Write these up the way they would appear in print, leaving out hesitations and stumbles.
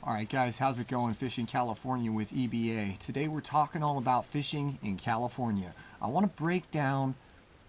Alright guys, how's it going? Fishing California with EBA. Today we're talking all about fishing in California. I want to break down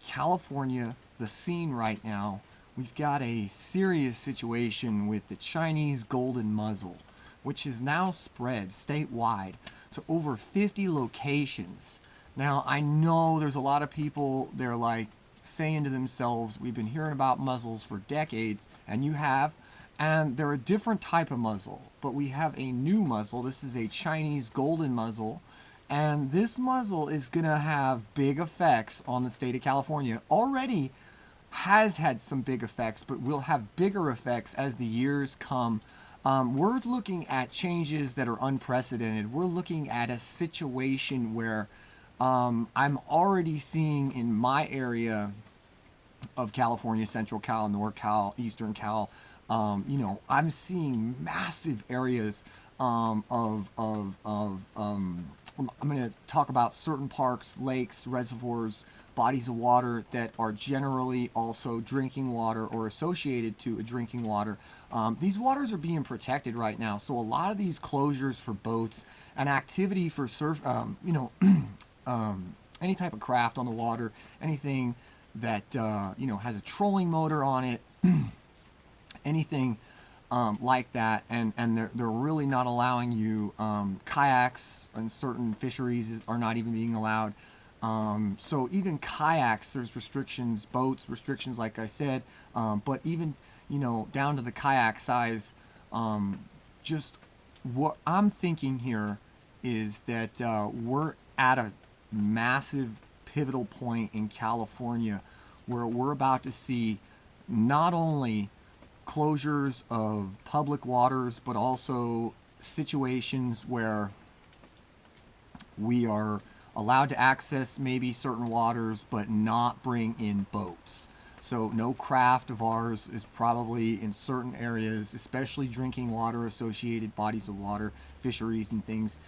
California, the scene right now. We've got a serious situation with the Chinese golden mussel, which is now spread statewide to over 50 locations. Now I know there's a lot of people, they're like saying to themselves, we've been hearing about mussels for decades, and you have, and they're a different type of mussel, but we have a new mussel. This is a Chinese golden mussel, and this mussel is going to have big effects on the state of California. Already has had some big effects, but will have bigger effects as the years come. We're looking at changes that are unprecedented. We're looking at a situation where I'm already seeing in my area of California, Central Cal, North Cal, Eastern Cal, I'm seeing massive areas I'm going to talk about certain parks, lakes, reservoirs, bodies of water that are generally also drinking water or associated to a drinking water. These waters are being protected right now, so a lot of these closures for boats and activity for surf, any type of craft on the water, anything that has a trolling motor on it, anything like that, and they're really not allowing you. Kayaks and certain fisheries are not even being allowed. So even kayaks, there's restrictions, boats restrictions, like I said, but even down to the kayak size. Just what I'm thinking here is that we're at a massive pivotal point in California where we're about to see not only closures of public waters, but also situations where we are allowed to access maybe certain waters but not bring in boats. So no craft of ours is probably in certain areas, especially drinking water associated bodies of water, fisheries and things.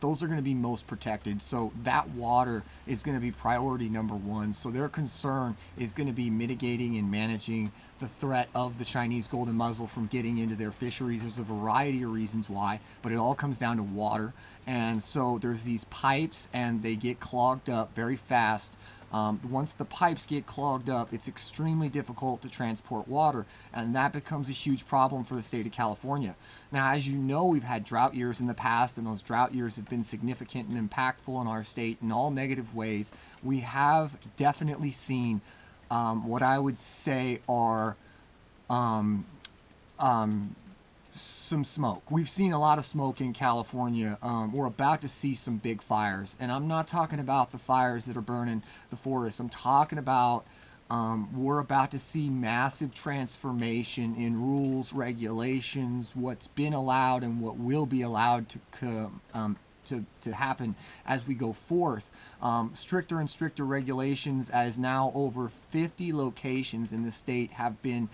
Those are going to be most protected. So that water is going to be priority number one. So their concern is going to be mitigating and managing the threat of the Chinese golden mussel from getting into their fisheries. There's a variety of reasons why, but it all comes down to water. And so there's these pipes and they get clogged up very fast. Once the pipes get clogged up, it's extremely difficult to transport water, and that becomes a huge problem for the state of California. Now, as you know, we've had drought years in the past, and those drought years have been significant and impactful in our state in all negative ways. We have definitely seen what I would say are some smoke. We've seen a lot of smoke in California. We're about to see some big fires, and I'm not talking about the fires that are burning the forest. I'm talking about we're about to see massive transformation in rules, regulations, what's been allowed and what will be allowed to happen as we go forth. Stricter and stricter regulations, as now over 50 locations in the state have been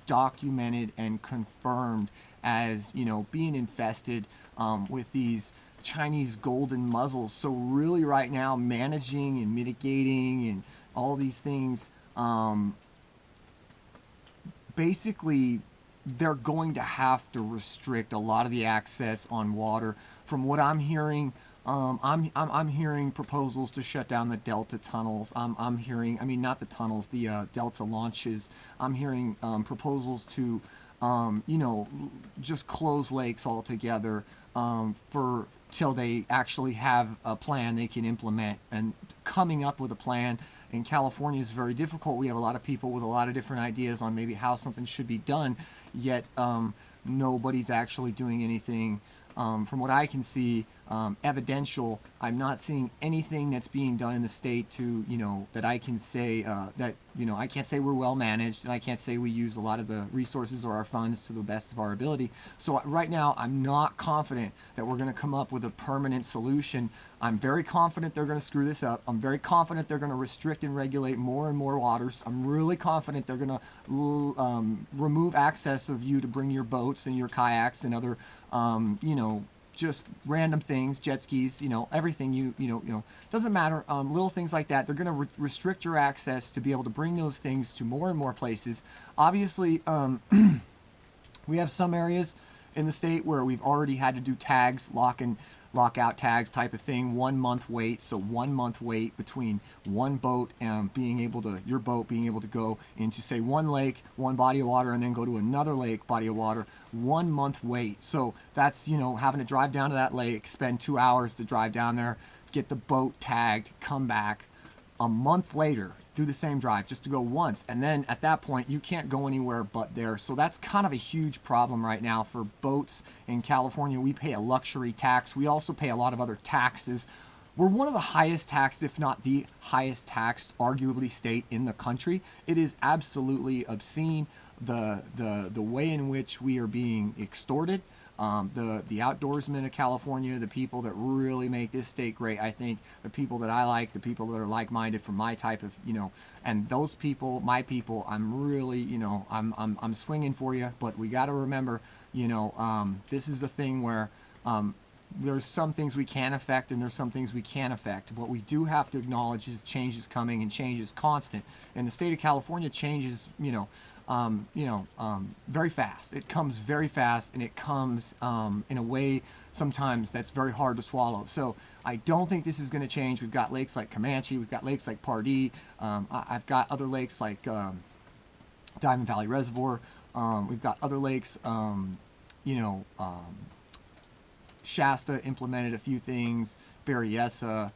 documented and confirmed as being infested with these Chinese golden mussels. So really right now, managing and mitigating and all these things, basically they're going to have to restrict a lot of the access on water. From what I'm hearing, I'm hearing proposals to shut down the Delta tunnels. I'm hearing, I mean, not the tunnels, the Delta launches. I'm hearing proposals to, just close lakes altogether for till they actually have a plan they can implement. And coming up with a plan in California is very difficult. We have a lot of people with a lot of different ideas on maybe how something should be done, yet nobody's actually doing anything. From what I can see, evidential, I'm not seeing anything that's being done in the state to, that I can say that, I can't say we're well managed, and I can't say we use a lot of the resources or our funds to the best of our ability. So right now, I'm not confident that we're going to come up with a permanent solution. I'm very confident they're going to screw this up. I'm very confident they're going to restrict and regulate more and more waters. I'm really confident they're going to remove access of you to bring your boats and your kayaks and other, just random things, jet skis, everything, doesn't matter, little things like that. They're going to restrict your access to be able to bring those things to more and more places. Obviously, we have some areas in the state where we've already had to do tags, lockout tags type of thing, 1 month wait. So 1 month wait between one boat and your boat being able to go into, say, one lake, one body of water, and then go to another lake, body of water. 1 month wait. So that's, you know, having to drive down to that lake, spend 2 hours to drive down there, get the boat tagged, come back a month later, do the same drive just to go once, and then at that point you can't go anywhere but there. So that's kind of a huge problem right now for boats in California. We pay a luxury tax. We also pay a lot of other taxes. We're one of the highest taxed, if not the highest taxed, arguably, state in the country. It is absolutely obscene, the way in which we are being extorted. The outdoorsmen of California, the people that really make this state great, I think, the people that I like, the people that are like-minded for my type of, you know, and those people, my people, I'm really, you know, I'm swinging for you. But we got to remember, you know, this is a thing where there's some things we can affect and there's some things we can't affect. What we do have to acknowledge is change is coming, and change is constant. In the state of California, change is, very fast. It comes very fast, and it comes in a way sometimes that's very hard to swallow. So I don't think this is going to change. We've got lakes like Comanche, we've got lakes like Pardee, I've got other lakes like Diamond Valley Reservoir, we've got other lakes, Shasta implemented a few things, Berryessa,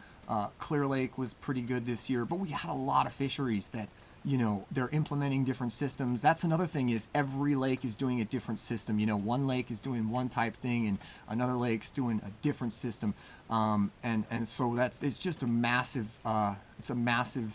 Clear Lake was pretty good this year, but we had a lot of fisheries that, you know, they're implementing different systems. That's another thing, is every lake is doing a different system. You know, one lake is doing one type thing and another lake's doing a different system. And so it's just a massive, massive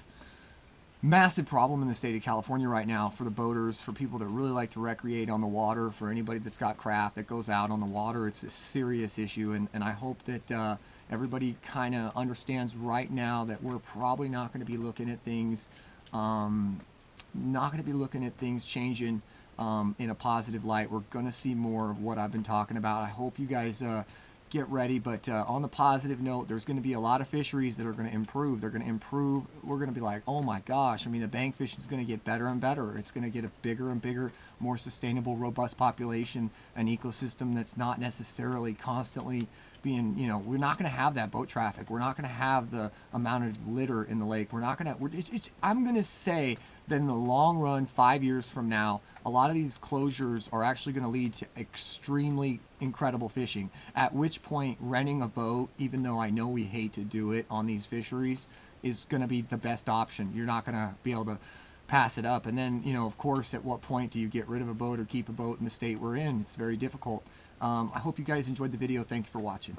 problem in the state of California right now for the boaters, for people that really like to recreate on the water, for anybody that's got craft that goes out on the water. It's a serious issue, and I hope that everybody kind of understands right now that we're probably not going to be looking at things changing in a positive light. We're going to see more of what I've been talking about. I hope you guys get ready, but on the positive note, there's going to be a lot of fisheries that are going to improve. They're going to improve. We're going to be like, oh my gosh, I mean, the bank fishing is going to get better and better. It's going to get a bigger and bigger, more sustainable, robust population, an ecosystem that's not necessarily constantly being, you know, we're not going to have that boat traffic. We're not going to have the amount of litter in the lake. We're not going to, I'm going to say that in the long run, 5 years from now, a lot of these closures are actually going to lead to extremely incredible fishing, at which point renting a boat, even though I know we hate to do it on these fisheries, is going to be the best option. You're not going to be able to pass it up. And then, you know, of course, at what point do you get rid of a boat or keep a boat in the state we're in? It's very difficult. I hope you guys enjoyed the video. Thank you for watching.